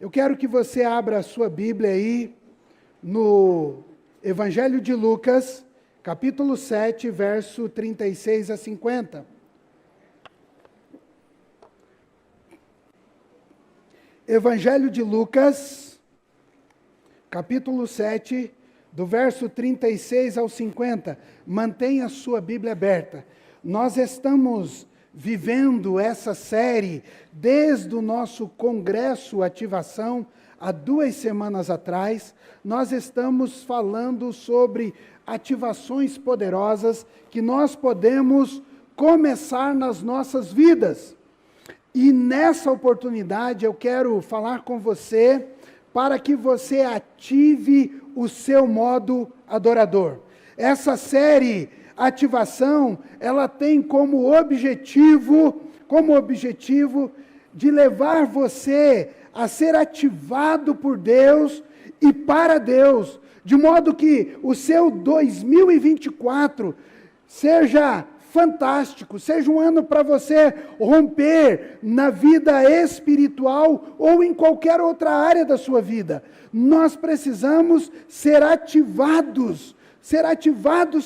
Eu quero que você abra a sua Bíblia aí no Evangelho de Lucas, capítulo 7, verso 36 a 50. Evangelho de Lucas, capítulo 7, do verso 36 ao 50. Mantenha a sua Bíblia aberta. Nós estamos vivendo essa série desde o nosso congresso Ativação, há 2 semanas atrás. Nós estamos falando sobre ativações poderosas que nós podemos começar nas nossas vidas. E nessa oportunidade eu quero falar com você para que você ative o seu modo adorador. Essa série Ativação, ela tem como objetivo de levar você a ser ativado por Deus e para Deus, de modo que o seu 2024 seja fantástico, seja um ano para você romper na vida espiritual ou em qualquer outra área da sua vida. Nós precisamos ser ativados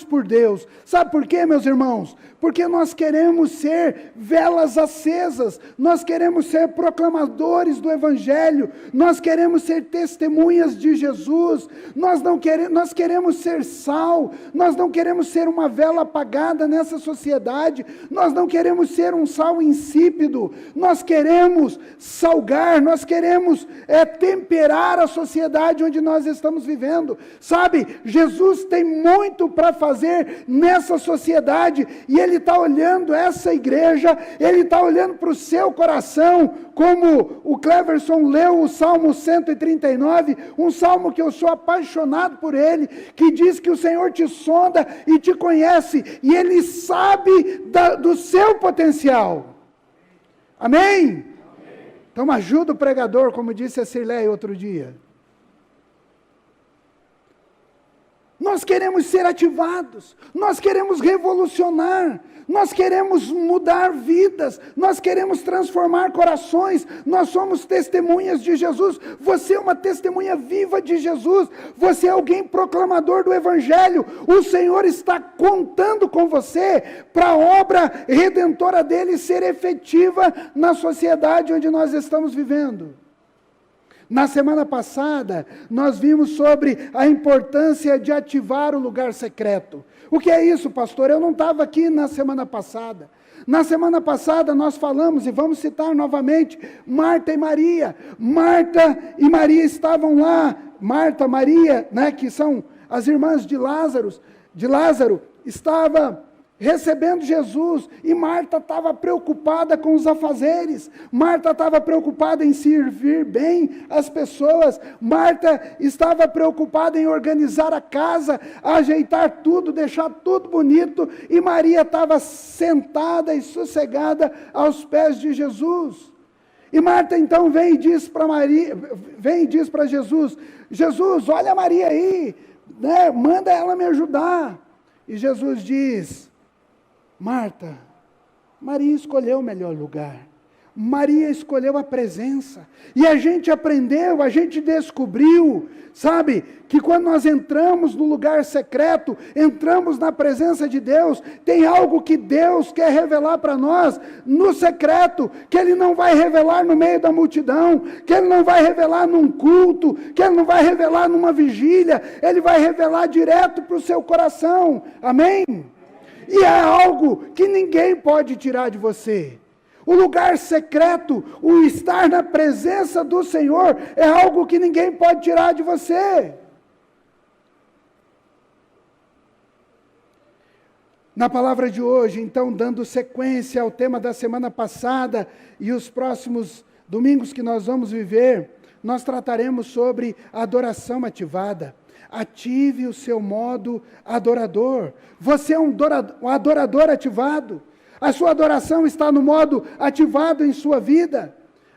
por Deus. Sabe por quê, meus irmãos? Porque nós queremos ser velas acesas, nós queremos ser proclamadores do Evangelho, nós queremos ser testemunhas de Jesus, nós queremos ser sal, nós não queremos ser uma vela apagada nessa sociedade, nós não queremos ser um sal insípido, nós queremos salgar, nós queremos temperar a sociedade onde nós estamos vivendo. Sabe, Jesus tem muito para fazer nessa sociedade, e Ele está olhando essa igreja, Ele está olhando para o seu coração, como o Cleverson leu o Salmo 139, um salmo que eu sou apaixonado por ele, que diz que o Senhor te sonda e te conhece, e Ele sabe do seu potencial. Amém? Então ajuda o pregador, como disse a Cirlei outro dia. Nós queremos ser ativados, nós queremos revolucionar, nós queremos mudar vidas, nós queremos transformar corações, nós somos testemunhas de Jesus. Você é uma testemunha viva de Jesus, você é alguém proclamador do Evangelho. O Senhor está contando com você para a obra redentora dele ser efetiva na sociedade onde nós estamos vivendo. Na semana passada, nós vimos sobre a importância de ativar o lugar secreto. O que é isso, pastor? Eu não estava aqui na semana passada. Na semana passada nós falamos, e vamos citar novamente, Marta e Maria. Marta e Maria estavam lá. Marta, Maria, que são as irmãs de Lázaro, estava recebendo Jesus, e Marta estava preocupada com os afazeres, Marta estava preocupada em servir bem as pessoas, Marta estava preocupada em organizar a casa, ajeitar tudo, deixar tudo bonito, e Maria estava sentada e sossegada aos pés de Jesus. E Marta então vem e diz para Jesus, Jesus, olha a Maria aí, manda ela me ajudar. E Jesus diz, Marta, Maria escolheu o melhor lugar, Maria escolheu a presença, e a gente aprendeu, a gente descobriu, sabe, que quando nós entramos no lugar secreto, entramos na presença de Deus, tem algo que Deus quer revelar para nós, no secreto, que Ele não vai revelar no meio da multidão, que Ele não vai revelar num culto, que Ele não vai revelar numa vigília, Ele vai revelar direto para o seu coração, amém? E é algo que ninguém pode tirar de você. O lugar secreto, o estar na presença do Senhor, é algo que ninguém pode tirar de você. Na palavra de hoje, então, dando sequência ao tema da semana passada e os próximos domingos que nós vamos viver, nós trataremos sobre adoração ativada. Ative o seu modo adorador. Você é um adorador ativado. A sua adoração está no modo ativado em sua vida.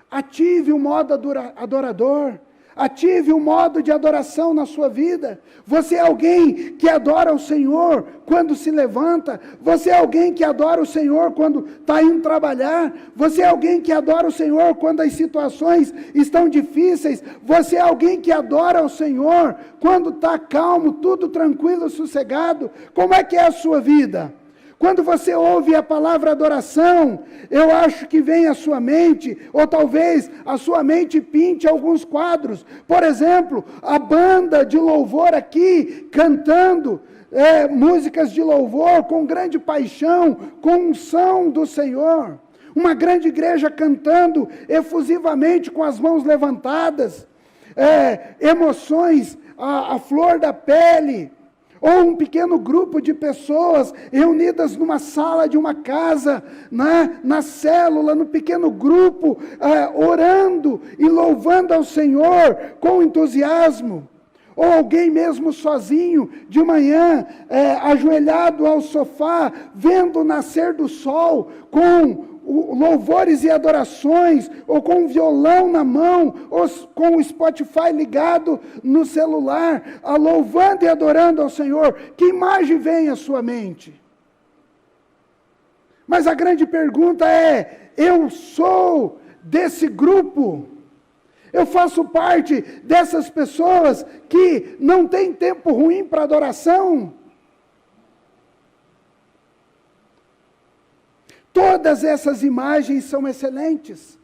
Ative o modo adorador. Ative um modo de adoração na sua vida. Você é alguém que adora o Senhor quando se levanta. Você é alguém que adora o Senhor quando está indo trabalhar. Você é alguém que adora o Senhor quando as situações estão difíceis. Você é alguém que adora o Senhor quando está calmo, tudo tranquilo, sossegado. Como é que é a sua vida? Quando você ouve a palavra adoração, eu acho que vem à sua mente, ou talvez a sua mente pinte alguns quadros. Por exemplo, a banda de louvor aqui, cantando músicas de louvor com grande paixão, com unção do Senhor. Uma grande igreja cantando efusivamente com as mãos levantadas. Emoções à flor da pele. Ou um pequeno grupo de pessoas reunidas numa sala de uma casa, na célula, no pequeno grupo, orando e louvando ao Senhor com entusiasmo. Ou alguém mesmo sozinho, de manhã, ajoelhado ao sofá, vendo o nascer do sol, com louvores e adorações, ou com um violão na mão, ou com o Spotify ligado no celular, louvando e adorando ao Senhor. Que imagem vem à sua mente? Mas a grande pergunta é: eu sou desse grupo? Eu faço parte dessas pessoas que não tem tempo ruim para adoração? Todas essas imagens são excelentes.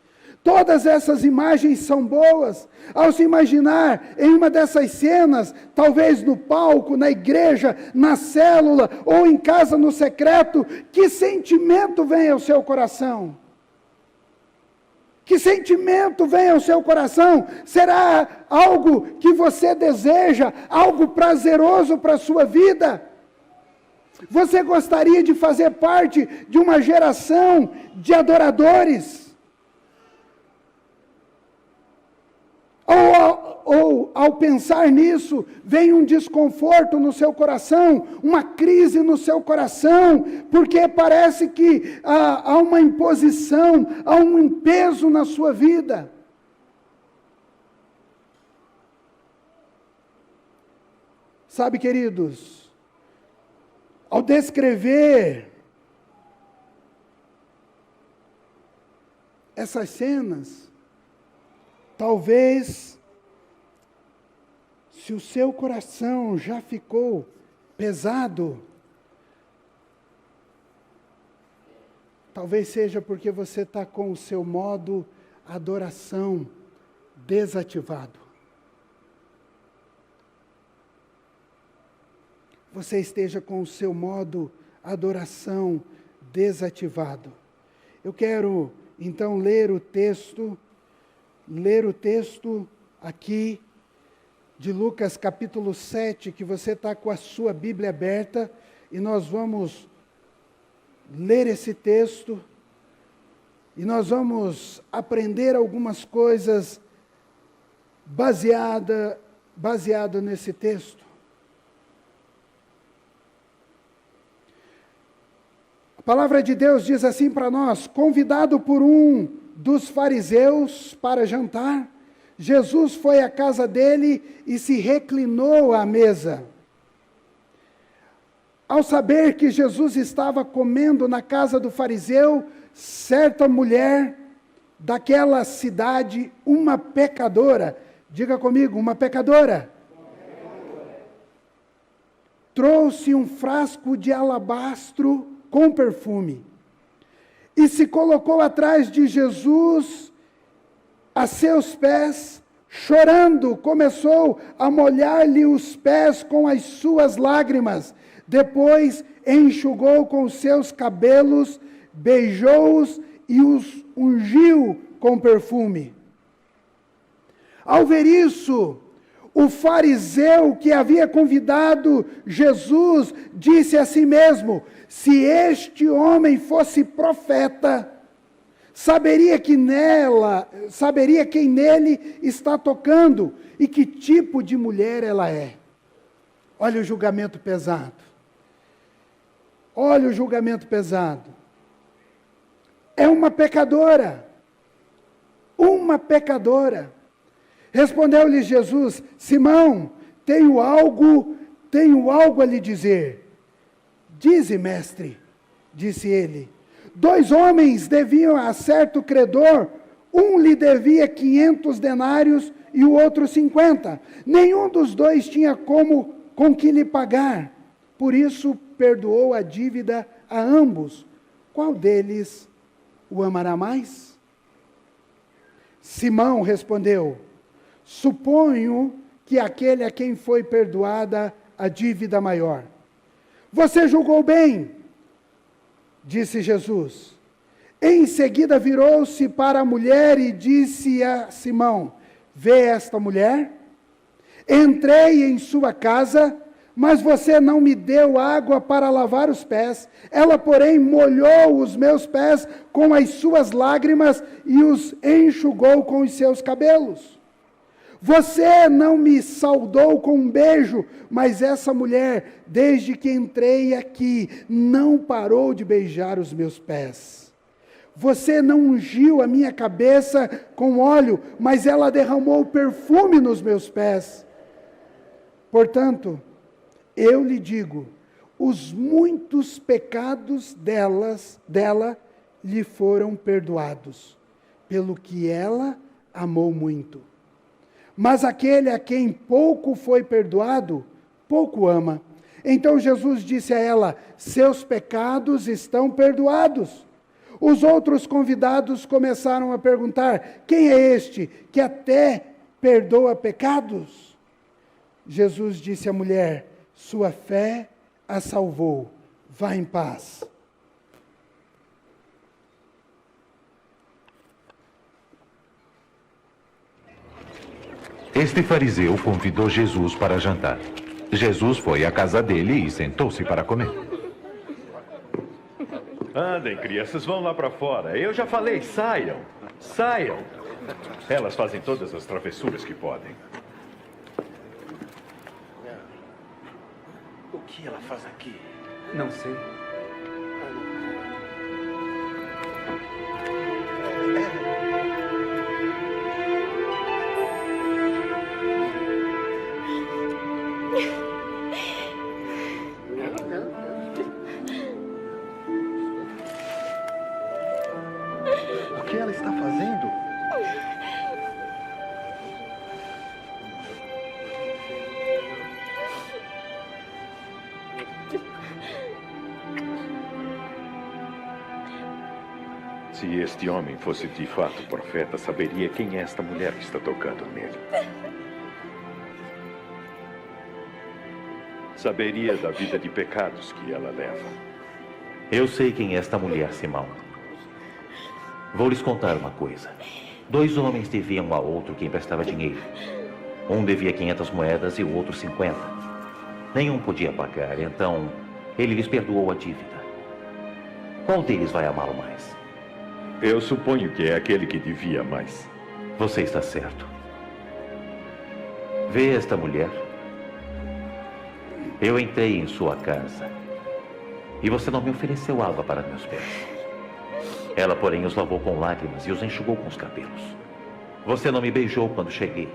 Todas essas imagens são boas. Ao se imaginar em uma dessas cenas, talvez no palco, na igreja, na célula ou em casa no secreto, que sentimento vem ao seu coração? Que sentimento vem ao seu coração? Será algo que você deseja, algo prazeroso para a sua vida? Você gostaria de fazer parte de uma geração de adoradores? Ou ao pensar nisso, vem um desconforto no seu coração, uma crise no seu coração, porque parece que há uma imposição, há um peso na sua vida. Sabe, queridos, ao descrever essas cenas, talvez, se o seu coração já ficou pesado, talvez seja porque você está com o seu modo adoração desativado. Você esteja com o seu modo adoração desativado. Eu quero, então, ler o texto aqui de Lucas capítulo 7, que você está com a sua Bíblia aberta, e nós vamos ler esse texto, e nós vamos aprender algumas coisas baseado nesse texto. A palavra de Deus diz assim para nós: convidado por um dos fariseus para jantar, Jesus foi à casa dele e se reclinou à mesa. Ao saber que Jesus estava comendo na casa do fariseu, certa mulher daquela cidade, uma pecadora, diga comigo, uma pecadora, trouxe um frasco de alabastro com perfume, e se colocou atrás de Jesus, a seus pés, chorando, começou a molhar-lhe os pés com as suas lágrimas, depois enxugou com os seus cabelos, beijou-os e os ungiu com perfume. Ao ver isso, o fariseu que havia convidado Jesus disse a si mesmo: se este homem fosse profeta, saberia quem nele está tocando e que tipo de mulher ela é. Olha o julgamento pesado. Olha o julgamento pesado. É uma pecadora. Uma pecadora. Respondeu-lhe Jesus: Simão, tenho algo a lhe dizer. Dize, mestre, disse ele. 2 homens deviam a certo credor, um lhe devia 500 denários e o outro 50. Nenhum dos dois tinha com que lhe pagar. Por isso perdoou a dívida a ambos. Qual deles o amará mais? Simão respondeu: suponho que aquele a quem foi perdoada a dívida maior. Você julgou bem, disse Jesus. Em seguida virou-se para a mulher e disse a Simão: vê esta mulher? Entrei em sua casa, mas você não me deu água para lavar os pés. Ela, porém, molhou os meus pés com as suas lágrimas e os enxugou com os seus cabelos. Você não me saudou com um beijo, mas essa mulher, desde que entrei aqui, não parou de beijar os meus pés. Você não ungiu a minha cabeça com óleo, mas ela derramou perfume nos meus pés. Portanto, eu lhe digo, os muitos pecados dela lhe foram perdoados, pelo que ela amou muito. Mas aquele a quem pouco foi perdoado, pouco ama. Então Jesus disse a ela: seus pecados estão perdoados. Os outros convidados começaram a perguntar: quem é este que até perdoa pecados? Jesus disse à mulher: sua fé a salvou. Vá em paz. Este fariseu convidou Jesus para jantar. Jesus foi à casa dele e sentou-se para comer. Andem, crianças, vão lá para fora. Eu já falei, saiam. Saiam. Elas fazem todas as travessuras que podem. O que ela faz aqui? Não sei. O que ela está fazendo? Se este homem fosse de fato profeta, saberia quem é esta mulher que está tocando nele. Saberia da vida de pecados que ela leva. Eu sei quem é esta mulher, Simão. Vou lhes contar uma coisa. 2 homens deviam um a outro que emprestava dinheiro. Um devia 500 moedas e o outro 50. Nenhum podia pagar, então ele lhes perdoou a dívida. Qual deles vai amá-lo mais? Eu suponho que é aquele que devia mais. Você está certo. Vê esta mulher? Eu entrei em sua casa e você não me ofereceu água para meus pés. Ela, porém, os lavou com lágrimas e os enxugou com os cabelos. Você não me beijou quando cheguei.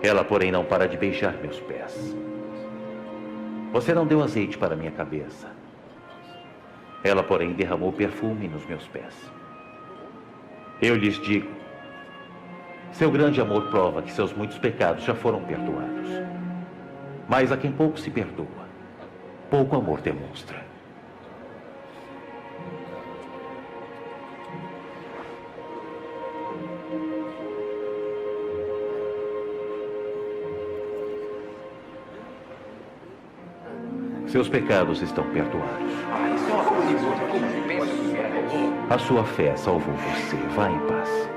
Ela, porém, não para de beijar meus pés. Você não deu azeite para minha cabeça. Ela, porém, derramou perfume nos meus pés. Eu lhes digo, seu grande amor prova que seus muitos pecados já foram perdoados. Mas a quem pouco se perdoa, pouco amor demonstra. Seus pecados estão perdoados. A sua fé salvou você. Vá em paz.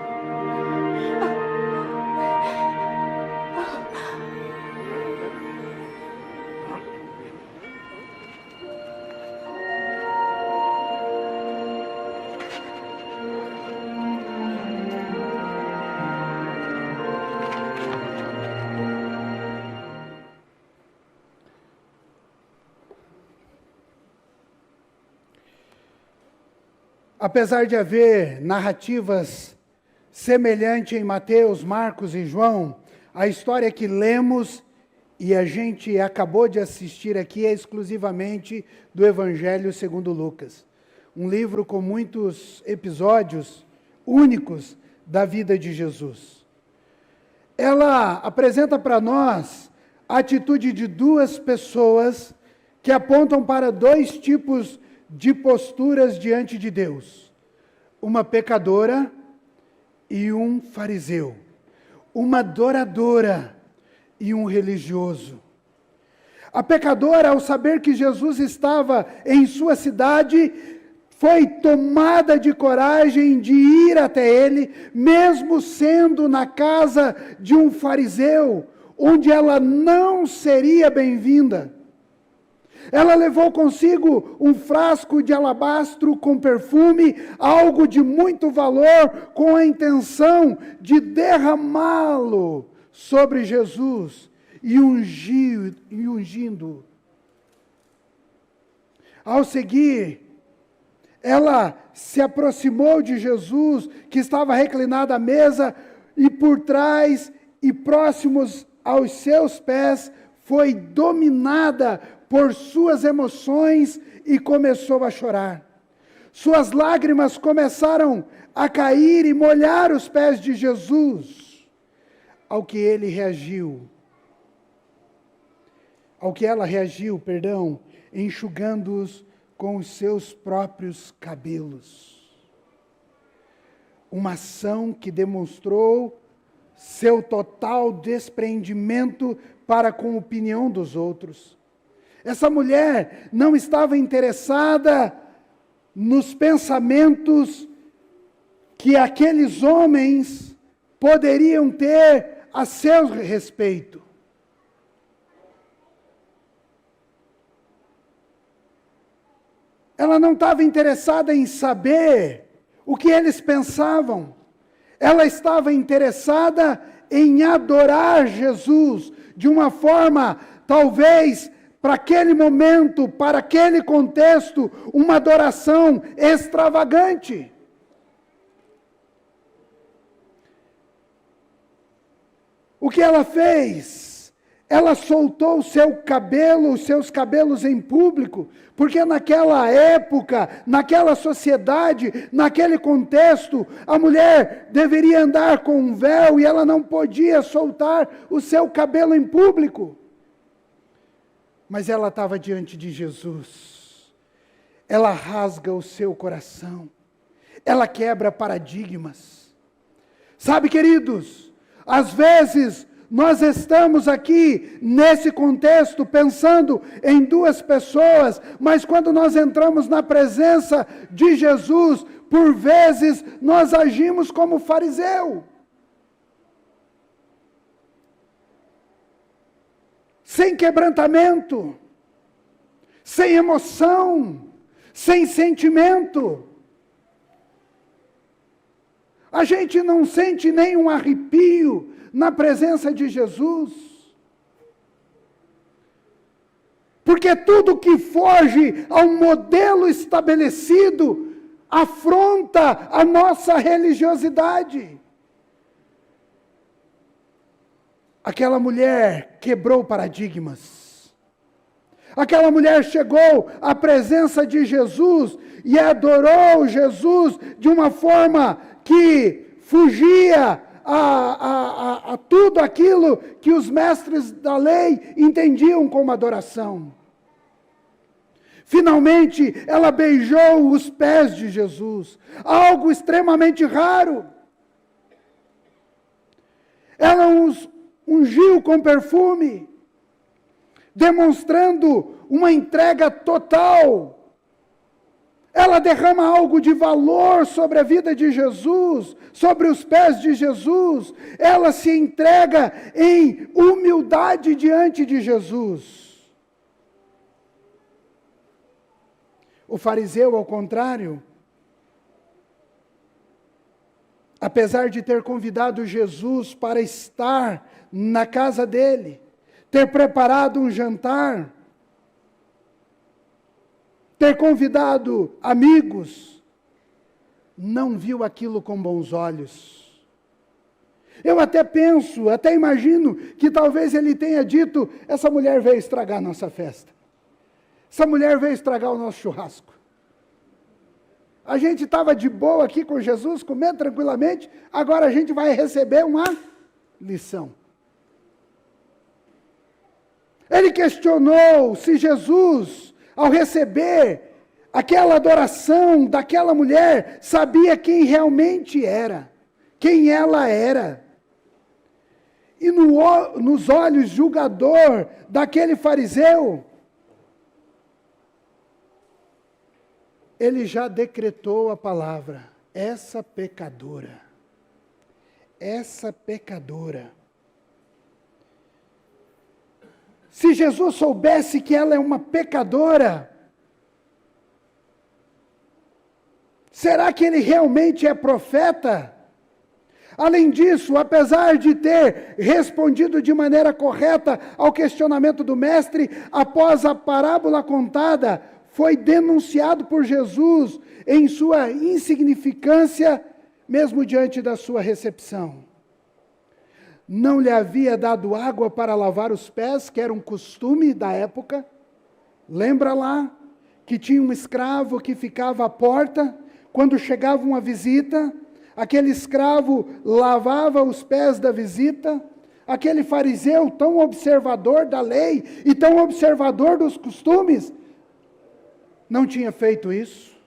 Apesar de haver narrativas semelhante em Mateus, Marcos e João. A história que lemos e a gente acabou de assistir aqui é exclusivamente do Evangelho segundo Lucas. Um livro com muitos episódios únicos da vida de Jesus. Ela apresenta para nós a atitude de duas pessoas que apontam para dois tipos de posturas diante de Deus. Uma pecadora e um fariseu. Uma adoradora e um religioso. A pecadora, ao saber que Jesus estava em sua cidade, foi tomada de coragem de ir até ele, mesmo sendo na casa de um fariseu, onde ela não seria bem-vinda. Ela levou consigo um frasco de alabastro com perfume, algo de muito valor, com a intenção de derramá-lo sobre Jesus e ungindo. Ao seguir, ela se aproximou de Jesus, que estava reclinado à mesa, e por trás e próximos aos seus pés, foi dominada por suas emoções e começou a chorar. Suas lágrimas começaram a cair e molhar os pés de Jesus, ao que ela reagiu, enxugando-os com os seus próprios cabelos. Uma ação que demonstrou seu total desprendimento para com a opinião dos outros. Essa mulher não estava interessada nos pensamentos que aqueles homens poderiam ter a seu respeito. Ela não estava interessada em saber o que eles pensavam. Ela estava interessada em adorar Jesus de uma forma, talvez, para aquele momento, para aquele contexto, uma adoração extravagante. O que ela fez? Ela soltou os seus cabelos em público, porque naquela época, naquela sociedade, naquele contexto, a mulher deveria andar com um véu e ela não podia soltar o seu cabelo em público. Mas ela estava diante de Jesus. Ela rasga o seu coração. Ela quebra paradigmas. Sabe, queridos, às vezes nós estamos aqui nesse contexto pensando em duas pessoas, mas quando nós entramos na presença de Jesus, por vezes nós agimos como fariseu. Sem quebrantamento, sem emoção, sem sentimento. A gente não sente nem um arrepio na presença de Jesus. Porque tudo que foge ao modelo estabelecido afronta a nossa religiosidade. Aquela mulher quebrou paradigmas. Aquela mulher chegou à presença de Jesus e adorou Jesus de uma forma que fugia a tudo aquilo que os mestres da lei entendiam como adoração. Finalmente, ela beijou os pés de Jesus, algo extremamente raro. Ela os ungiu com perfume, demonstrando uma entrega total. Ela derrama algo de valor sobre a vida de Jesus, sobre os pés de Jesus. Ela se entrega em humildade diante de Jesus. O fariseu, ao contrário, apesar de ter convidado Jesus para estar na casa dele, ter preparado um jantar, ter convidado amigos, não viu aquilo com bons olhos. Eu até penso, até imagino que talvez ele tenha dito: essa mulher veio estragar a nossa festa. Essa mulher veio estragar o nosso churrasco. A gente estava de boa aqui com Jesus, comendo tranquilamente, agora a gente vai receber uma lição. Ele questionou se Jesus, ao receber aquela adoração daquela mulher, sabia quem realmente era, quem ela era. E nos olhos julgador daquele fariseu, ele já decretou a palavra: essa pecadora. Se Jesus soubesse que ela é uma pecadora, será que ele realmente é profeta? Além disso, apesar de ter respondido de maneira correta ao questionamento do mestre, após a parábola contada, foi denunciado por Jesus em sua insignificância, mesmo diante da sua recepção. Não lhe havia dado água para lavar os pés, que era um costume da época. Lembra lá que tinha um escravo que ficava à porta, quando chegava uma visita, aquele escravo lavava os pés da visita. Aquele fariseu tão observador da lei e tão observador dos costumes, não tinha feito isso.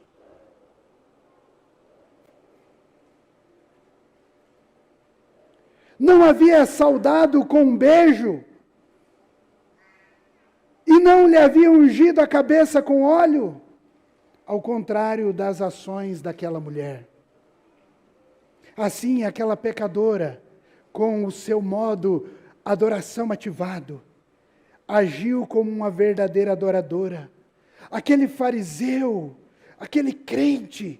Não havia saudado com um beijo, e não lhe havia ungido a cabeça com óleo, ao contrário das ações daquela mulher. Assim, aquela pecadora, com o seu modo adoração ativado, agiu como uma verdadeira adoradora. Aquele fariseu, aquele crente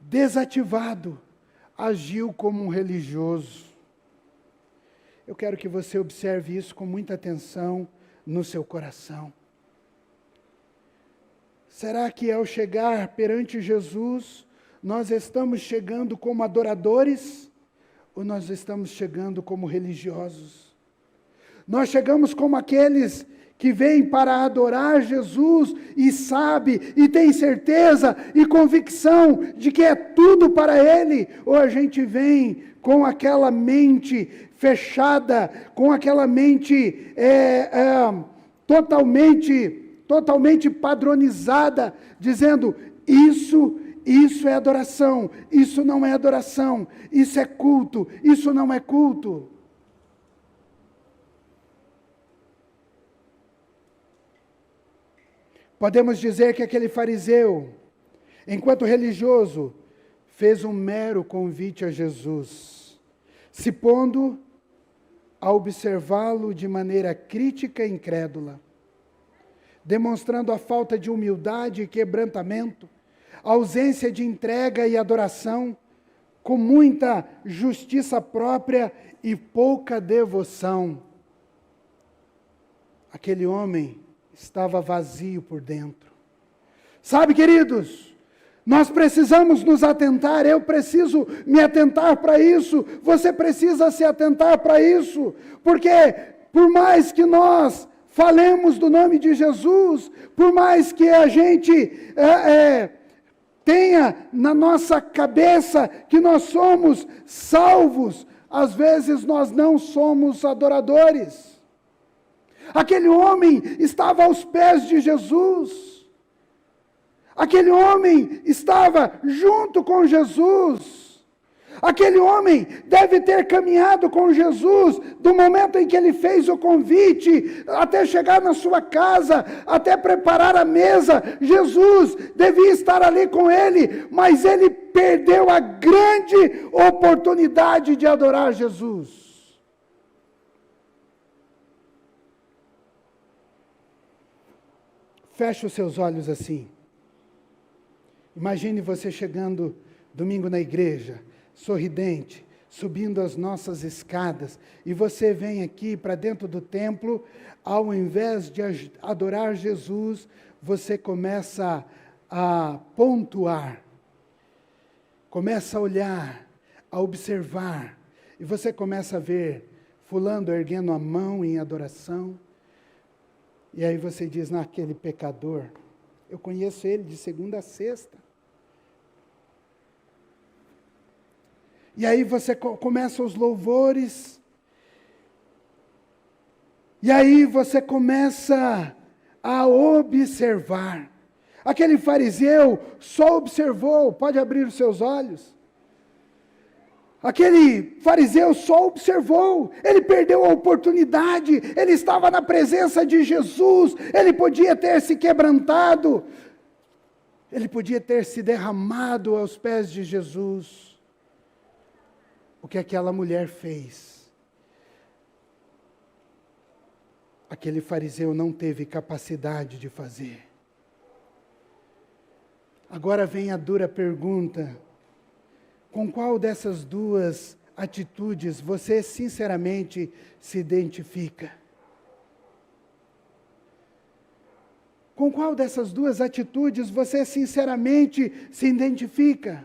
desativado, agiu como um religioso. Eu quero que você observe isso com muita atenção no seu coração. Será que ao chegar perante Jesus, nós estamos chegando como adoradores ou nós estamos chegando como religiosos? Nós chegamos como aqueles que vêm para adorar Jesus e sabe e tem certeza e convicção de que é tudo para Ele, ou a gente vem com aquela mente fechada, com aquela mente totalmente padronizada, dizendo: isso é adoração, isso não é adoração, isso é culto, isso não é culto. Podemos dizer que aquele fariseu, enquanto religioso, fez um mero convite a Jesus, se pondo a observá-lo de maneira crítica e incrédula, demonstrando a falta de humildade e quebrantamento, a ausência de entrega e adoração, com muita justiça própria e pouca devoção. Aquele homem estava vazio por dentro. Sabe, queridos, nós precisamos nos atentar, eu preciso me atentar para isso, você precisa se atentar para isso, porque por mais que nós falemos do nome de Jesus, por mais que a gente tenha na nossa cabeça que nós somos salvos, às vezes nós não somos adoradores. Aquele homem estava aos pés de Jesus. Aquele homem estava junto com Jesus. Aquele homem deve ter caminhado com Jesus do momento em que ele fez o convite, até chegar na sua casa, até preparar a mesa. Jesus devia estar ali com ele, mas ele perdeu a grande oportunidade de adorar Jesus. Feche os seus olhos assim. Imagine você chegando domingo na igreja, sorridente, subindo as nossas escadas, e você vem aqui para dentro do templo, ao invés de adorar Jesus, você começa a pontuar, começa a olhar, a observar, E você começa a ver fulano erguendo a mão em adoração. E aí você diz, naquele pecador, eu conheço ele de segunda a sexta. E aí você começa os louvores. E aí você começa a observar. Aquele fariseu só observou, pode abrir os seus olhos. Aquele fariseu só observou, ele perdeu a oportunidade, ele estava na presença de Jesus, ele podia ter se quebrantado, ele podia ter se derramado aos pés de Jesus. O que aquela mulher fez? Aquele fariseu não teve capacidade de fazer. Agora vem a dura pergunta: com qual dessas duas atitudes você sinceramente se identifica? Com qual dessas duas atitudes você sinceramente se identifica?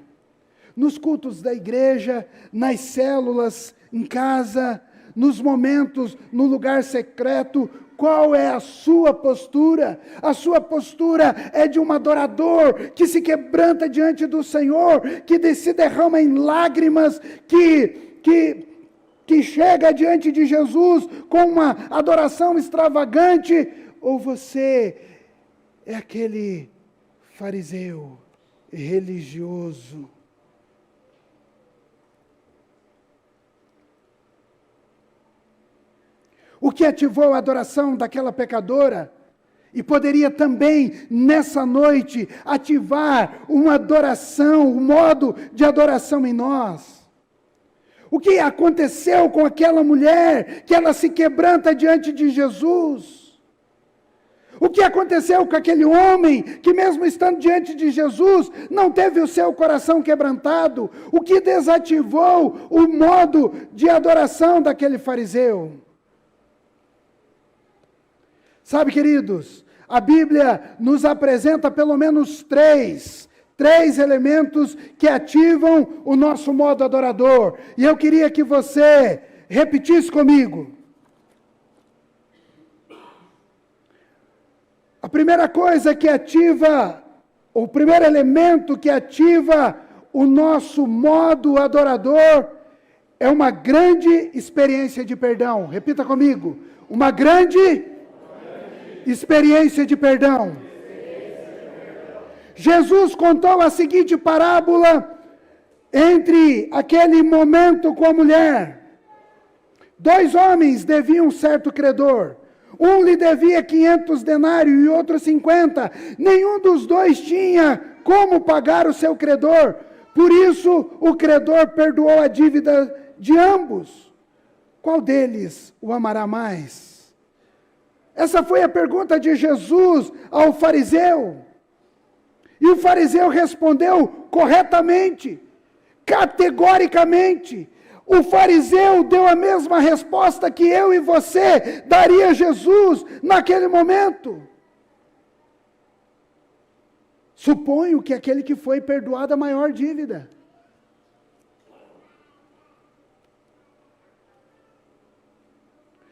Nos cultos da igreja, nas células, em casa, nos momentos, no lugar secreto, qual é a sua postura? A sua postura é de um adorador que se quebranta diante do Senhor, que se derrama em lágrimas, que chega diante de Jesus com uma adoração extravagante? Ou você é aquele fariseu religioso? O que ativou a adoração daquela pecadora, e poderia também, nessa noite, ativar uma adoração, um modo de adoração em nós. O que aconteceu com aquela mulher, que ela se quebranta diante de Jesus? O que aconteceu com aquele homem, que mesmo estando diante de Jesus, não teve o seu coração quebrantado? O que desativou o modo de adoração daquele fariseu? Sabe, queridos, a Bíblia nos apresenta pelo menos três elementos que ativam o nosso modo adorador. E eu queria que você repetisse comigo. A primeira coisa que ativa, o primeiro elemento que ativa o nosso modo adorador é uma grande experiência de perdão. Repita comigo. Uma grande experiência de perdão. Jesus contou a seguinte parábola entre aquele momento com a mulher. 2 homens deviam um certo credor. Um lhe devia 500 denários e outro 50. Nenhum dos dois tinha como pagar o seu credor. Por isso, o credor perdoou a dívida de ambos. Qual deles o amará mais? Essa foi a pergunta de Jesus ao fariseu. E o fariseu respondeu corretamente, categoricamente. O fariseu deu a mesma resposta que eu e você daria a Jesus naquele momento. Suponho que aquele que foi perdoado a maior dívida.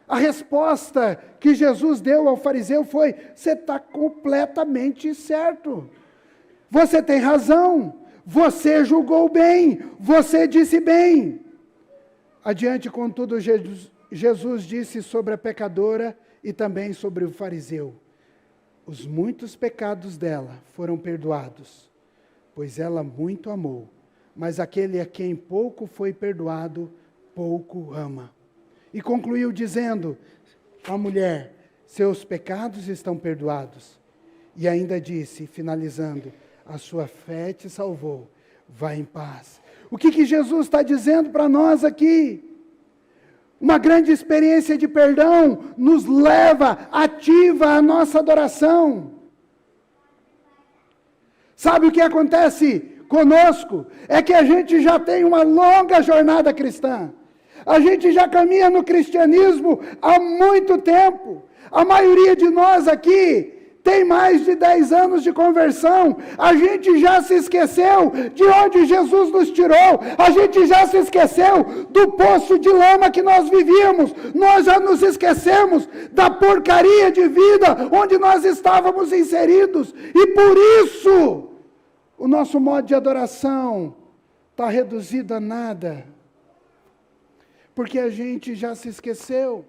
A resposta que Jesus deu ao fariseu foi: você está completamente certo. Você tem razão. Você julgou bem. Você disse bem. Adiante, contudo, Jesus disse sobre a pecadora e também sobre o fariseu: os muitos pecados dela foram perdoados, pois ela muito amou. Mas aquele a quem pouco foi perdoado, pouco ama. E concluiu dizendo à mulher: seus pecados estão perdoados. E ainda disse, finalizando: a sua fé te salvou, vá em paz. O que Jesus está dizendo para nós aqui? Uma grande experiência de perdão nos leva, ativa a nossa adoração. Sabe o que acontece conosco? É que a gente já tem uma longa jornada cristã. A gente já caminha no cristianismo há muito tempo. A maioria de nós aqui tem mais de 10 anos de conversão, a gente já se esqueceu de onde Jesus nos tirou, a gente já se esqueceu do poço de lama que nós vivíamos, nós já nos esquecemos da porcaria de vida onde nós estávamos inseridos, e por isso o nosso modo de adoração está reduzido a nada, porque a gente já se esqueceu.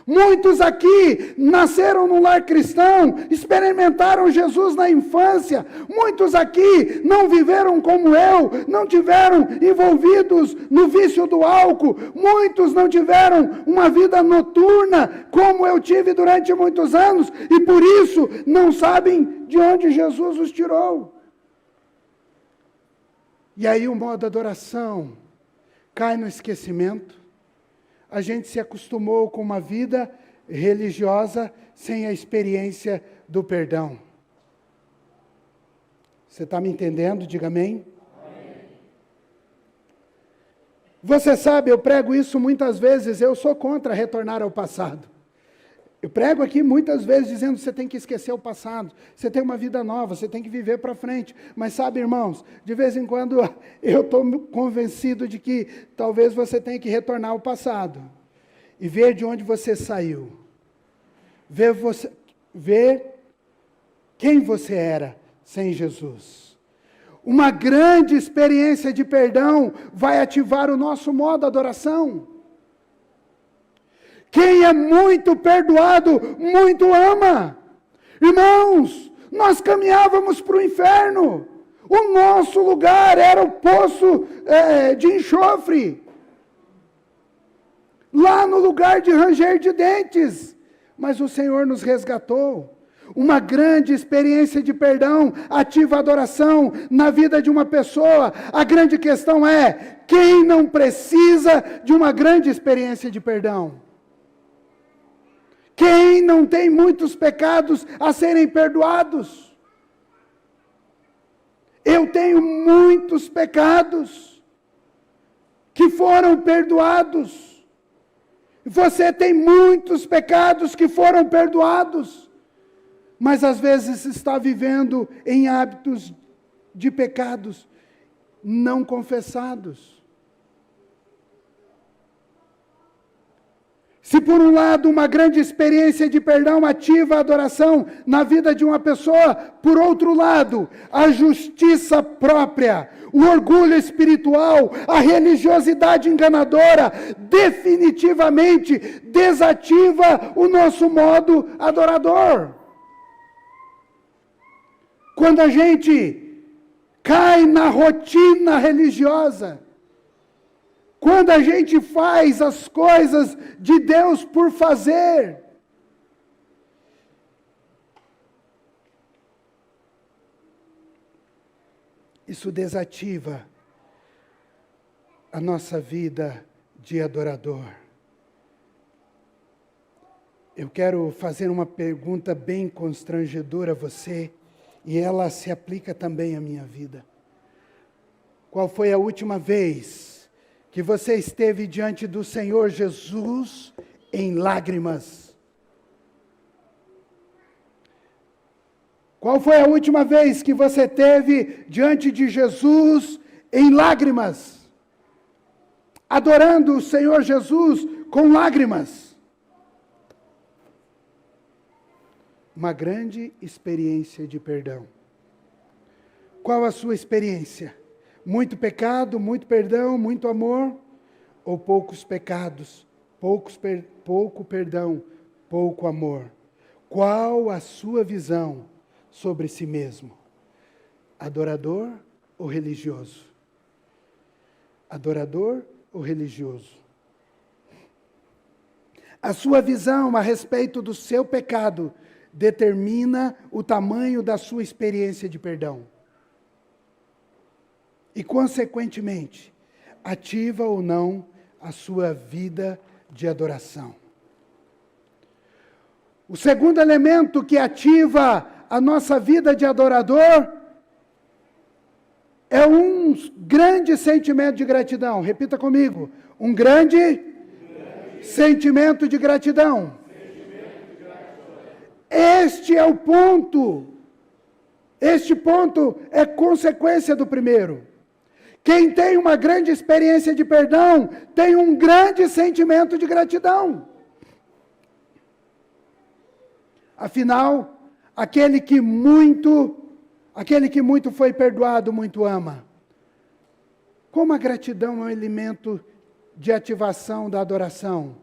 Muitos aqui nasceram num lar cristão, experimentaram Jesus na infância. Muitos aqui não viveram como eu, não tiveram envolvidos no vício do álcool. Muitos não tiveram uma vida noturna, como eu tive durante muitos anos, e por isso não sabem de onde Jesus os tirou. E aí o modo adoração cai no esquecimento. A gente se acostumou com uma vida religiosa sem a experiência do perdão. Você está me entendendo? Diga amém. Amém. Você sabe, eu prego isso muitas vezes, eu sou contra retornar ao passado. Eu prego aqui muitas vezes dizendo que você tem que esquecer o passado, você tem uma vida nova, você tem que viver para frente. Mas sabe, irmãos, de vez em quando eu estou convencido de que talvez você tenha que retornar ao passado e ver de onde você saiu, ver quem você era sem Jesus. Uma grande experiência de perdão vai ativar o nosso modo de adoração. Quem é muito perdoado, muito ama. Irmãos, nós caminhávamos para o inferno. O nosso lugar era o poço de enxofre. Lá no lugar de ranger de dentes. Mas o Senhor nos resgatou. Uma grande experiência de perdão ativa a adoração na vida de uma pessoa. A grande questão é, quem não precisa de uma grande experiência de perdão? Quem não tem muitos pecados a serem perdoados? Eu tenho muitos pecados que foram perdoados. Você tem muitos pecados que foram perdoados, mas às vezes está vivendo em hábitos de pecados não confessados. Se por um lado uma grande experiência de perdão ativa a adoração na vida de uma pessoa, por outro lado, a justiça própria, o orgulho espiritual, a religiosidade enganadora, definitivamente desativa o nosso modo adorador. Quando a gente cai na rotina religiosa, quando a gente faz as coisas de Deus por fazer, isso desativa a nossa vida de adorador. Eu quero fazer uma pergunta bem constrangedora a você, e ela se aplica também à minha vida. Qual foi a última vez que você esteve diante do Senhor Jesus em lágrimas? Qual foi a última vez que você esteve diante de Jesus em lágrimas? Adorando o Senhor Jesus com lágrimas. Uma grande experiência de perdão. Qual a sua experiência? Muito pecado, muito perdão, muito amor, ou poucos pecados, pouco perdão, pouco amor? Qual a sua visão sobre si mesmo? Adorador ou religioso? Adorador ou religioso? A sua visão a respeito do seu pecado determina o tamanho da sua experiência de perdão. E, consequentemente, ativa ou não a sua vida de adoração. O segundo elemento que ativa a nossa vida de adorador é um grande sentimento de gratidão. Repita comigo. Um grande sentimento de gratidão. Este é o ponto. Este ponto é consequência do primeiro. Quem tem uma grande experiência de perdão, tem um grande sentimento de gratidão. Afinal, aquele que muito foi perdoado, muito ama. Como a gratidão é um elemento de ativação da adoração.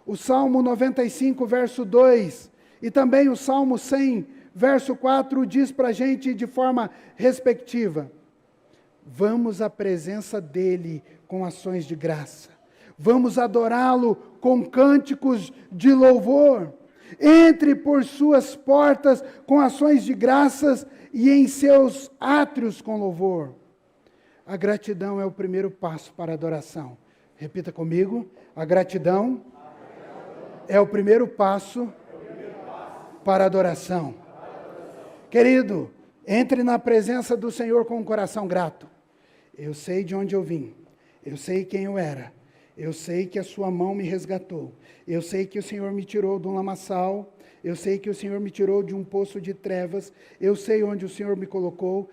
O Salmo 95, verso 2, e também o Salmo 100, verso 4, diz para a gente de forma respectiva: vamos à presença dEle com ações de graça. Vamos adorá-lo com cânticos de louvor. Entre por suas portas com ações de graças e em seus átrios com louvor. A gratidão é o primeiro passo para a adoração. Repita comigo: a gratidão é o primeiro passo para a adoração. Querido, entre na presença do Senhor com um coração grato. Eu sei de onde eu vim, eu sei quem eu era, eu sei que a sua mão me resgatou, eu sei que o Senhor me tirou de um lamaçal, eu sei que o Senhor me tirou de um poço de trevas, eu sei onde o Senhor me colocou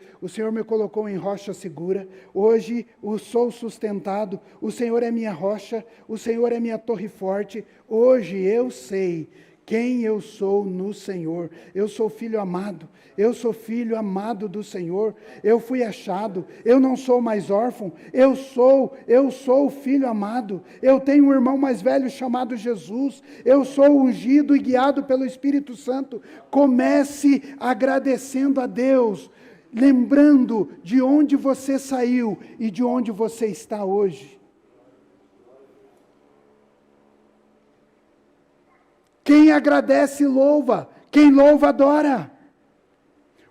em rocha segura, hoje eu sou sustentado, o Senhor é minha rocha, o Senhor é minha torre forte, hoje eu sei quem eu sou no Senhor. Eu sou filho amado do Senhor, eu fui achado, eu não sou mais órfão, eu sou filho amado, eu tenho um irmão mais velho chamado Jesus, eu sou ungido e guiado pelo Espírito Santo. Comece agradecendo a Deus, lembrando de onde você saiu e de onde você está hoje. Quem agradece, louva. Quem louva, adora.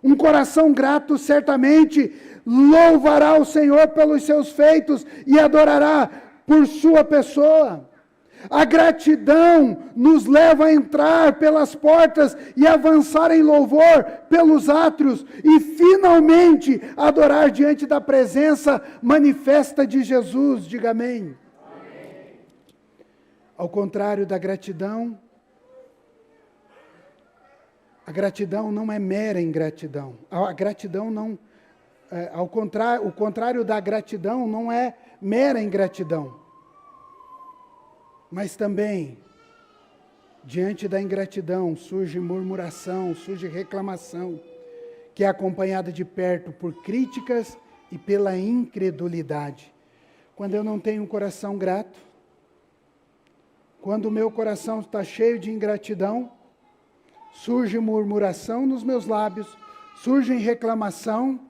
Um coração grato certamente louvará o Senhor pelos seus feitos e adorará por sua pessoa. A gratidão nos leva a entrar pelas portas e avançar em louvor pelos átrios e finalmente adorar diante da presença manifesta de Jesus. Diga amém. Amém. Ao contrário da gratidão, a gratidão não é mera ingratidão. A gratidão não, o contrário da gratidão não é mera ingratidão. Mas também, diante da ingratidão, surge murmuração, surge reclamação, que é acompanhada de perto por críticas e pela incredulidade. Quando eu não tenho um coração grato, quando o meu coração está cheio de ingratidão, surge murmuração nos meus lábios, surge reclamação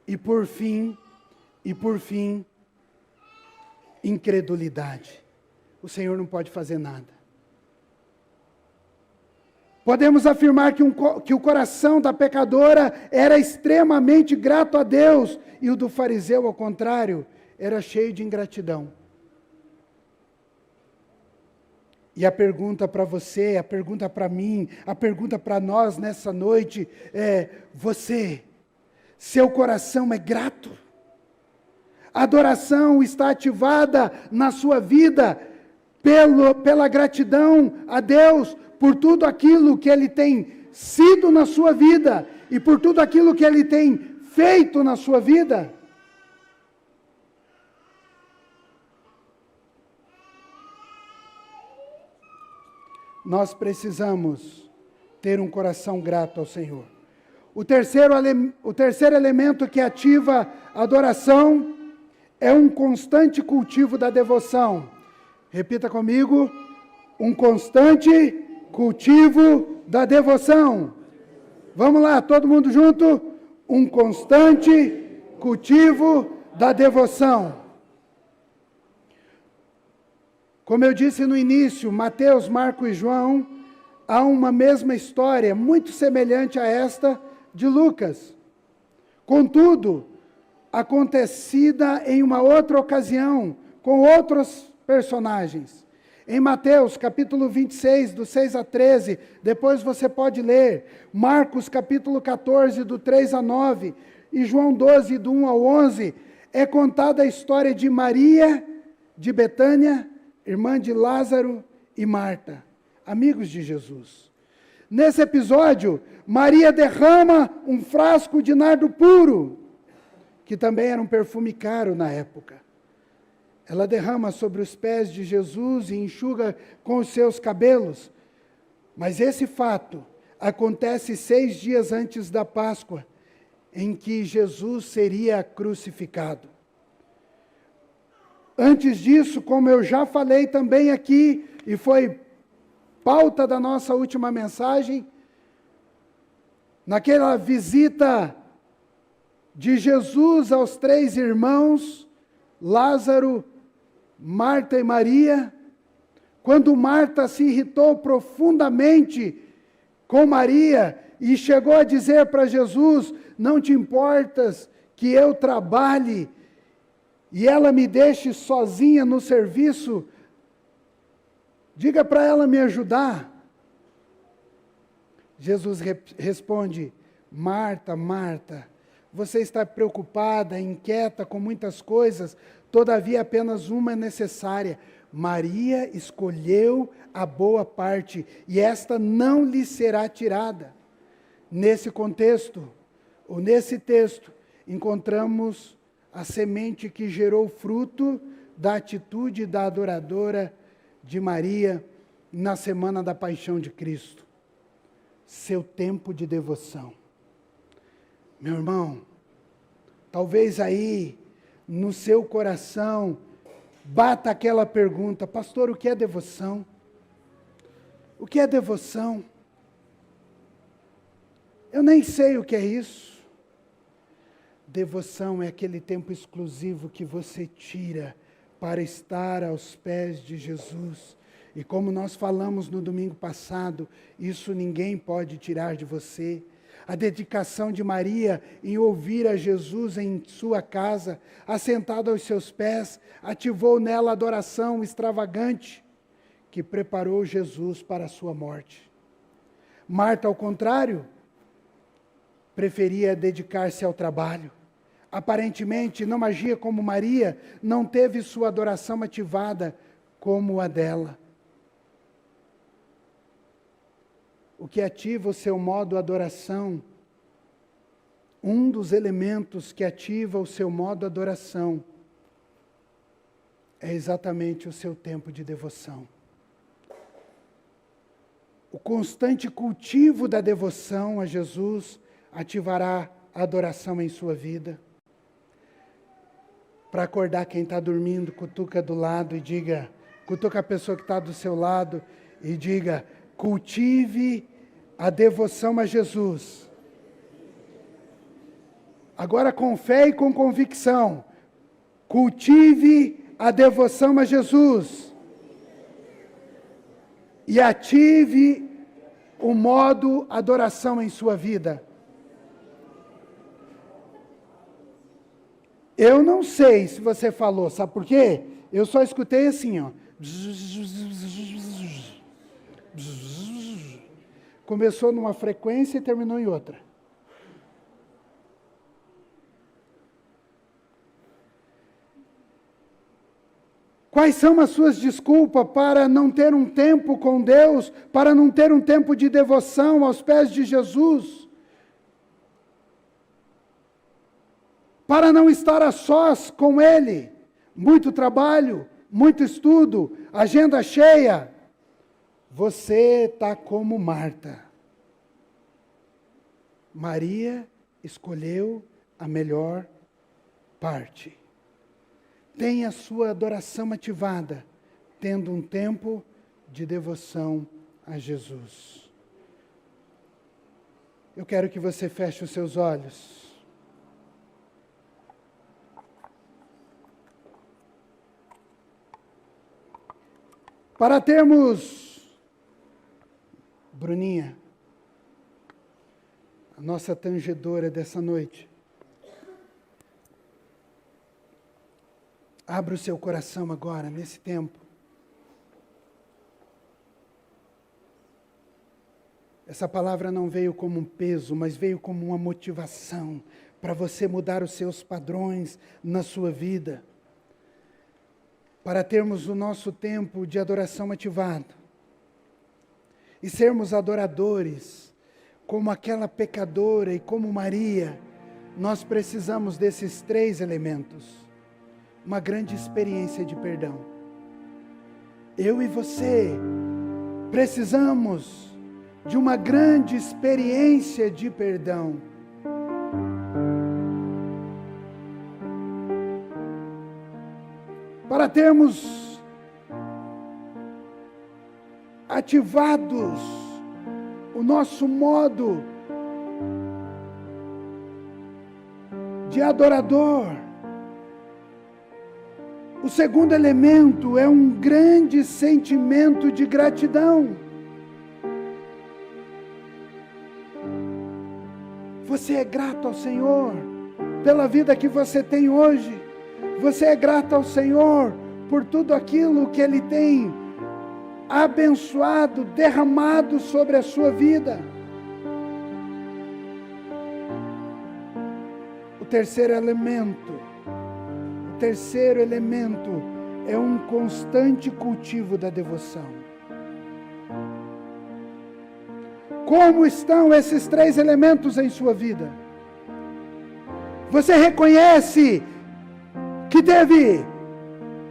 e por fim, incredulidade. O Senhor não pode fazer nada. Podemos afirmar que o coração da pecadora era extremamente grato a Deus e o do fariseu, ao contrário, era cheio de ingratidão. E a pergunta para você, a pergunta para mim, a pergunta para nós nessa noite é: seu coração é grato? A adoração está ativada na sua vida pela gratidão a Deus por tudo aquilo que Ele tem sido na sua vida e por tudo aquilo que Ele tem feito na sua vida? Nós precisamos ter um coração grato ao Senhor. O terceiro elemento que ativa a adoração é um constante cultivo da devoção. Repita comigo: um constante cultivo da devoção. Vamos lá, todo mundo junto? Um constante cultivo da devoção. Como eu disse no início, Mateus, Marcos e João, há uma mesma história, muito semelhante a esta de Lucas. Contudo, acontecida em uma outra ocasião, com outros personagens. Em Mateus, capítulo 26, do 6 a 13, depois você pode ler. Marcos, capítulo 14, do 3 a 9, e João 12, do 1 ao 11, é contada a história de Maria, de Betânia, irmã de Lázaro e Marta, amigos de Jesus. Nesse episódio, Maria derrama um frasco de nardo puro, que também era um perfume caro na época. Ela derrama sobre os pés de Jesus e enxuga com os seus cabelos. Mas esse fato acontece 6 dias antes da Páscoa, em que Jesus seria crucificado. Antes disso, como eu já falei também aqui, e foi pauta da nossa última mensagem, naquela visita de Jesus aos 3 irmãos, Lázaro, Marta e Maria, quando Marta se irritou profundamente com Maria e chegou a dizer para Jesus: não te importas que eu trabalhe e ela me deixe sozinha no serviço? Diga para ela me ajudar. Jesus responde: Marta, Marta, você está preocupada, inquieta com muitas coisas, todavia apenas uma é necessária. Maria escolheu a boa parte, e esta não lhe será tirada. Nesse contexto, ou nesse texto, encontramos a semente que gerou fruto da atitude da adoradora de Maria na semana da paixão de Cristo. Seu tempo de devoção. Meu irmão, talvez aí no seu coração bata aquela pergunta: pastor, o que é devoção? O que é devoção? Eu nem sei o que é isso. Devoção é aquele tempo exclusivo que você tira para estar aos pés de Jesus. E como nós falamos no domingo passado, isso ninguém pode tirar de você. A dedicação de Maria em ouvir a Jesus em sua casa, assentada aos seus pés, ativou nela a adoração extravagante que preparou Jesus para a sua morte. Marta, ao contrário, preferia dedicar-se ao trabalho. Aparentemente, não agia como Maria, não teve sua adoração ativada como a dela. O que ativa o seu modo de adoração, um dos elementos que ativa o seu modo de adoração, é exatamente o seu tempo de devoção. O constante cultivo da devoção a Jesus ativará a adoração em sua vida. Para acordar quem está dormindo, cutuca do lado e diga, cutuca a pessoa que está do seu lado e diga: cultive a devoção a Jesus. Agora com fé e com convicção, cultive a devoção a Jesus. E ative o modo adoração em sua vida. Eu não sei se você falou, sabe por quê? Eu só escutei assim, ó. Começou numa frequência e terminou em outra. Quais são as suas desculpas para não ter um tempo com Deus, para não ter um tempo de devoção aos pés de Jesus? Para não estar a sós com Ele? Muito trabalho, muito estudo, agenda cheia. Você está como Marta. Maria escolheu a melhor parte. Tenha a sua adoração ativada, tendo um tempo de devoção a Jesus. Eu quero que você feche os seus olhos. Para termos, Bruninha, a nossa tangedora dessa noite, abra o seu coração agora, nesse tempo. Essa palavra não veio como um peso, mas veio como uma motivação para você mudar os seus padrões na sua vida. Para termos o nosso tempo de adoração ativado. e sermos adoradores, como aquela pecadora e como Maria, nós precisamos desses 3 elementos. Uma grande experiência de perdão. Eu e você precisamos de uma grande experiência de perdão. Para termos ativados o nosso modo de adorador. O segundo elemento é um grande sentimento de gratidão. Você é grato ao Senhor pela vida que você tem hoje. Você é grato ao Senhor por tudo aquilo que Ele tem abençoado, derramado sobre a sua vida. O terceiro elemento é um constante cultivo da devoção. Como estão esses 3 elementos em sua vida? Você reconhece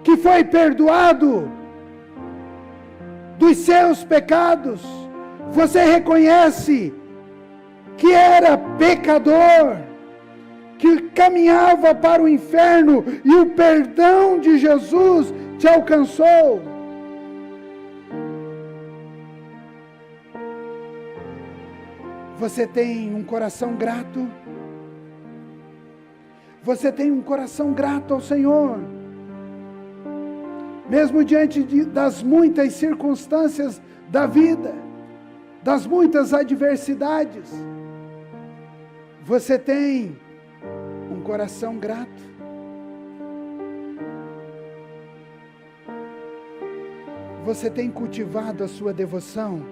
que foi perdoado dos seus pecados? Você reconhece que era pecador, que caminhava para o inferno e o perdão de Jesus te alcançou? Você tem um coração grato? Você tem um coração grato ao Senhor? Mesmo diante das muitas circunstâncias da vida, das muitas adversidades, você tem um coração grato? Você tem cultivado a sua devoção?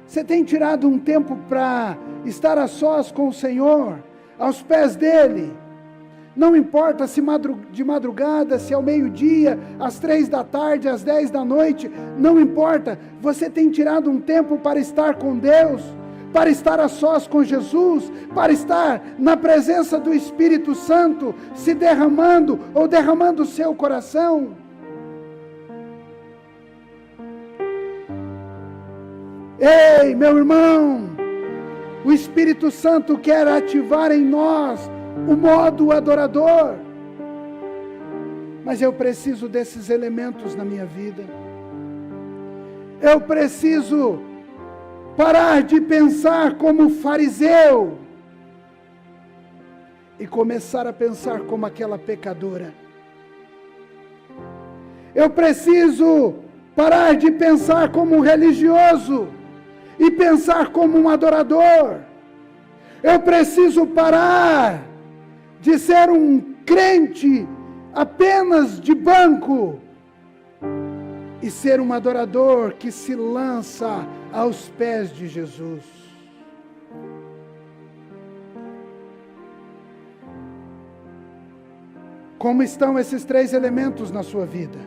Você tem tirado um tempo para estar a sós com o Senhor, aos pés dEle? Não importa se de madrugada, se ao meio-dia, às 3 da tarde, às 10 da noite, não importa. Você tem tirado um tempo para estar com Deus, para estar a sós com Jesus, para estar na presença do Espírito Santo, se derramando ou derramando o seu coração? Ei, meu irmão, o Espírito Santo quer ativar em nós o modo adorador. Mas eu preciso desses elementos na minha vida. Eu preciso parar de pensar como fariseu e começar a pensar como aquela pecadora. Eu preciso parar de pensar como um religioso e pensar como um adorador. Eu preciso parar de ser um crente apenas de banco e ser um adorador que se lança aos pés de Jesus. Como estão esses 3 elementos na sua vida?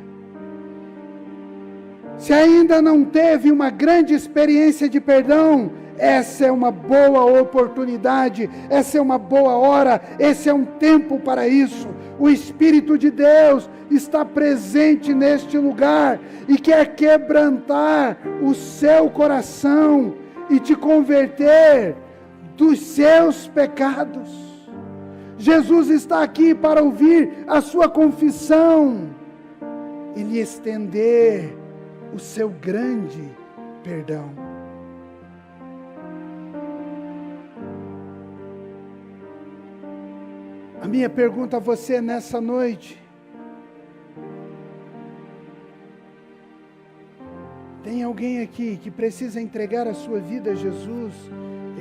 Se ainda não teve uma grande experiência de perdão, essa é uma boa oportunidade, essa é uma boa hora, esse é um tempo para isso. O Espírito de Deus está presente neste lugar e quer quebrantar o seu coração e te converter dos seus pecados. Jesus está aqui para ouvir a sua confissão e lhe estender o seu grande perdão. A minha pergunta a você nessa noite: tem alguém aqui que precisa entregar a sua vida a Jesus?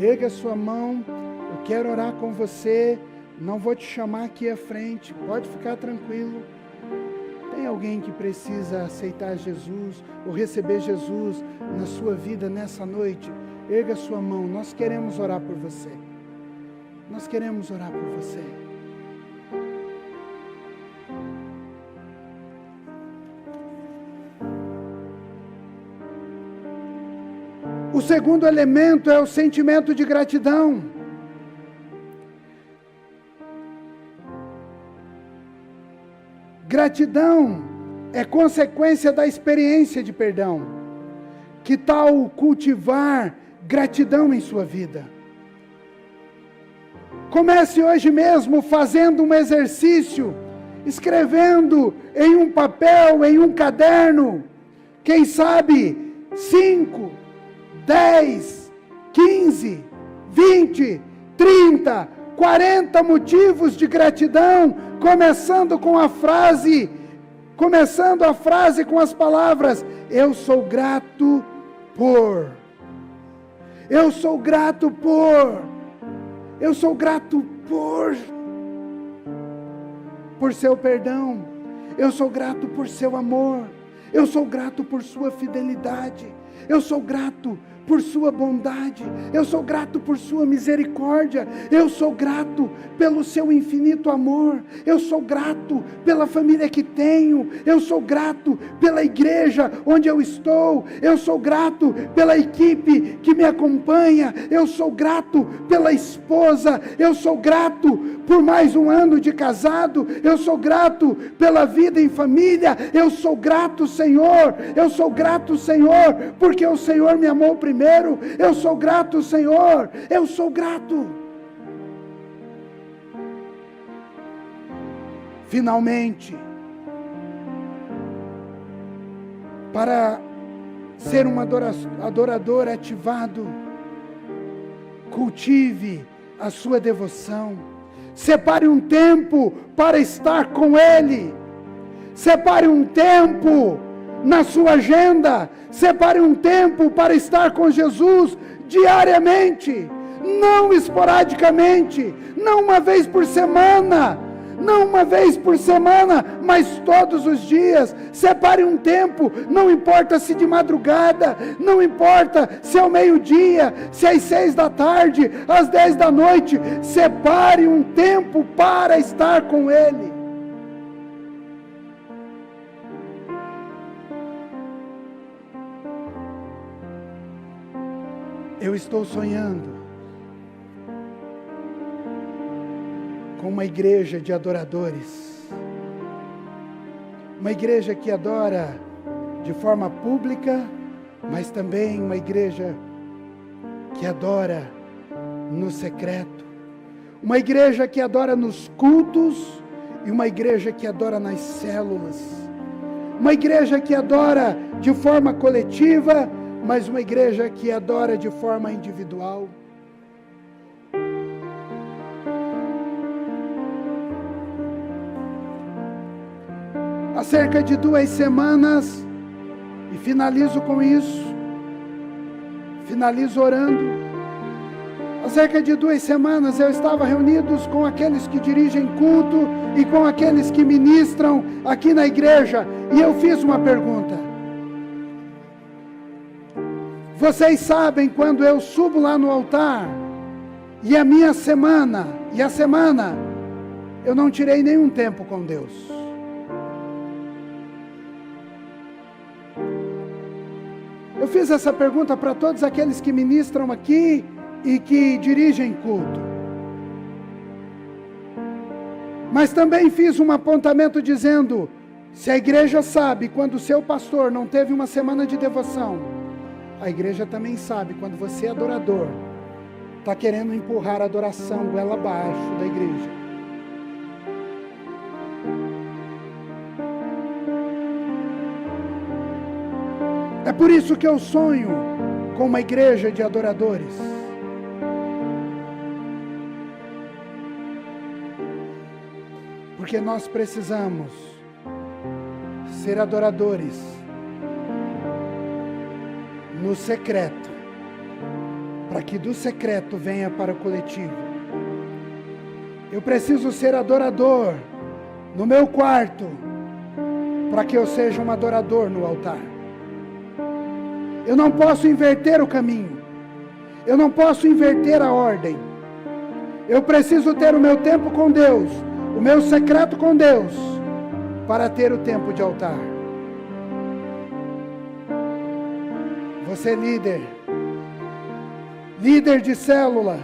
Erga a sua mão, eu quero orar com você, não vou te chamar aqui à frente, pode ficar tranquilo. Tem alguém que precisa aceitar Jesus ou receber Jesus na sua vida nessa noite? Erga a sua mão, nós queremos orar por você. Nós queremos orar por você. O segundo elemento é o sentimento de gratidão. Gratidão é consequência da experiência de perdão. Que tal cultivar gratidão em sua vida? Comece hoje mesmo fazendo um exercício, escrevendo em um papel, em um caderno, quem sabe 5, 10, 15, 20, 30, 40 motivos de gratidão, começando a frase com as palavras: eu sou grato por. Eu sou grato por. Eu sou grato por seu perdão. Eu sou grato por seu amor. Eu sou grato por sua fidelidade. Eu sou grato por sua bondade. Eu sou grato por sua misericórdia. Eu sou grato pelo seu infinito amor. Eu sou grato pela família que tenho. Eu sou grato pela igreja onde eu estou. Eu sou grato pela equipe que me acompanha. Eu sou grato pela esposa. Eu sou grato por mais um ano de casado. Eu sou grato pela vida em família. Eu sou grato, Senhor. Eu sou grato, Senhor, porque o Senhor me amou primeiro. Eu sou grato, Senhor. Eu sou grato. Finalmente, para ser um adorador ativado, cultive a sua devoção. Separe um tempo para estar com Ele. Separe um tempo na sua agenda. Separe um tempo para estar com Jesus diariamente, não esporadicamente, não uma vez por semana, mas todos os dias. Separe um tempo, não importa se de madrugada, não importa se é ao meio-dia, se é às 6 da tarde, às 10 da noite, separe um tempo para estar com Ele. Eu estou sonhando com uma igreja de adoradores, uma igreja que adora de forma pública, mas também uma igreja que adora no secreto, uma igreja que adora nos cultos e uma igreja que adora nas células, uma igreja que adora de forma coletiva, mas uma igreja que adora de forma individual. Há cerca de 2 semanas, e finalizo com isso, finalizo orando. Há cerca de 2 semanas eu estava reunidos com aqueles que dirigem culto e com aqueles que ministram aqui na igreja, e eu fiz uma pergunta. Vocês sabem, quando eu subo lá no altar, e a semana, eu não tirei nenhum tempo com Deus. Eu fiz essa pergunta para todos aqueles que ministram aqui e que dirigem culto. Mas também fiz um apontamento dizendo, se a igreja sabe quando o seu pastor não teve uma semana de devoção, a igreja também sabe quando você, adorador, está querendo empurrar a adoração goela abaixo da igreja. É por isso que eu sonho com uma igreja de adoradores. Porque nós precisamos ser adoradores no secreto, para que do secreto venha para o coletivo. Eu preciso ser adorador no meu quarto, para que eu seja um adorador no altar. Eu não posso inverter o caminho, eu não posso inverter a ordem. Eu preciso ter o meu tempo com Deus, o meu secreto com Deus, para ter o tempo de altar. Você, líder, Líder de célula,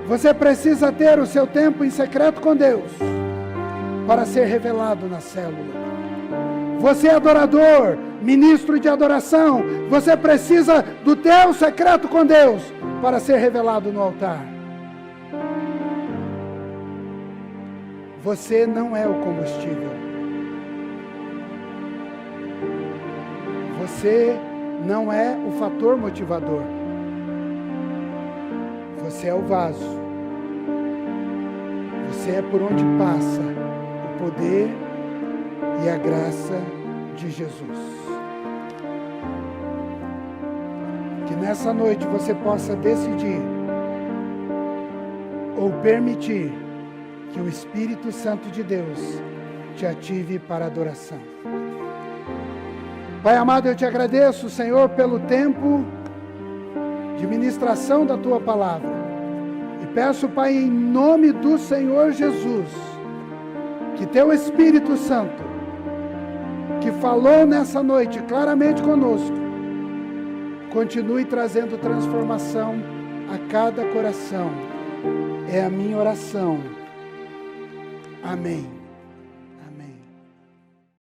você precisa ter o seu tempo em secreto com Deus para ser revelado na célula. Você é adorador, ministro de adoração, você precisa do teu secreto com Deus para ser revelado no altar. Você não é o combustível. Você não é o fator motivador. Você é o vaso. Você é por onde passa o poder e a graça de Jesus. Que nessa noite você possa decidir ou permitir que o Espírito Santo de Deus te ative para a adoração. Pai amado, eu te agradeço, Senhor, pelo tempo de ministração da Tua Palavra. E peço, Pai, em nome do Senhor Jesus, que Teu Espírito Santo, que falou nessa noite claramente conosco, continue trazendo transformação a cada coração. É a minha oração. Amém.